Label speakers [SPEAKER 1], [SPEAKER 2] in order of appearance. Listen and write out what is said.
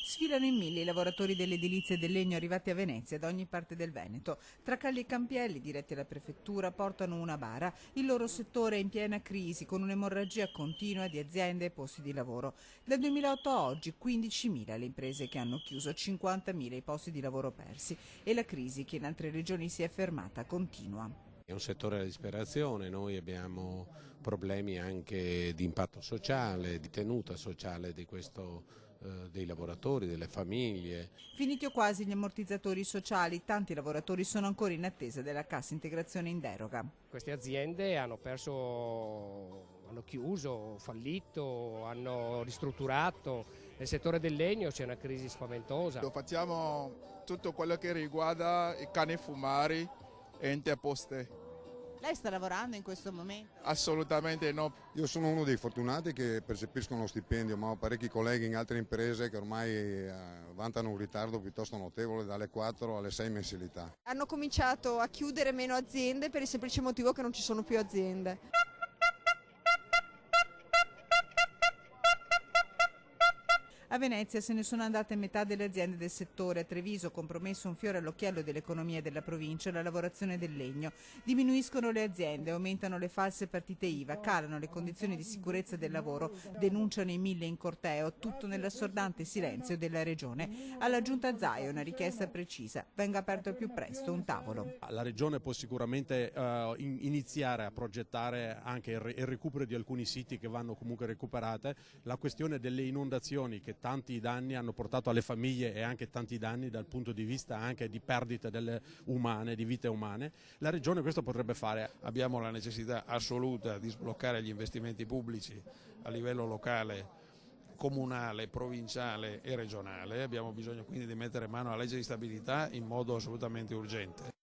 [SPEAKER 1] Sfilano in mille i lavoratori delle edilizie del legno arrivati a Venezia da ogni parte del Veneto. Tracalli e Campielli, diretti alla prefettura, portano una bara. Il loro settore è in piena crisi, con un'emorragia continua di aziende e posti di lavoro. Dal 2008 a oggi 15.000 le imprese che hanno chiuso, 50.000 i posti di lavoro persi e la crisi, che in altre regioni si è fermata, continua.
[SPEAKER 2] È un settore della disperazione, noi abbiamo problemi anche di impatto sociale, di tenuta sociale dei lavoratori, delle famiglie.
[SPEAKER 1] Finiti o quasi gli ammortizzatori sociali, tanti lavoratori sono ancora in attesa della cassa integrazione in deroga.
[SPEAKER 3] Queste aziende hanno chiuso, fallito, hanno ristrutturato. Nel settore del legno c'è una crisi spaventosa.
[SPEAKER 4] Facciamo tutto quello che riguarda i cani fumari e interposte.
[SPEAKER 1] Lei sta lavorando in questo momento?
[SPEAKER 4] Assolutamente no.
[SPEAKER 5] Io sono uno dei fortunati che percepiscono lo stipendio, ma ho parecchi colleghi in altre imprese che ormai vantano un ritardo piuttosto notevole dalle 4 alle 6 mensilità.
[SPEAKER 6] Hanno cominciato a chiudere meno aziende per il semplice motivo che non ci sono più aziende.
[SPEAKER 1] A Venezia se ne sono andate metà delle aziende del settore. A Treviso, compromesso un fiore all'occhiello dell'economia della provincia, la lavorazione del legno. Diminuiscono le aziende, aumentano le false partite IVA, calano le condizioni di sicurezza del lavoro, denunciano i 1000 in corteo, tutto nell'assordante silenzio della regione. Alla giunta Zaia una richiesta precisa: venga aperto al più presto un tavolo.
[SPEAKER 7] La regione può sicuramente iniziare a progettare anche il recupero di alcuni siti che vanno comunque recuperate, la questione delle inondazioni che tanti danni hanno portato alle famiglie e anche tanti danni dal punto di vista anche di perdite di vite umane. La regione questo potrebbe fare.
[SPEAKER 2] Abbiamo la necessità assoluta di sbloccare gli investimenti pubblici a livello locale, comunale, provinciale e regionale. Abbiamo bisogno quindi di mettere mano alla legge di stabilità in modo assolutamente urgente.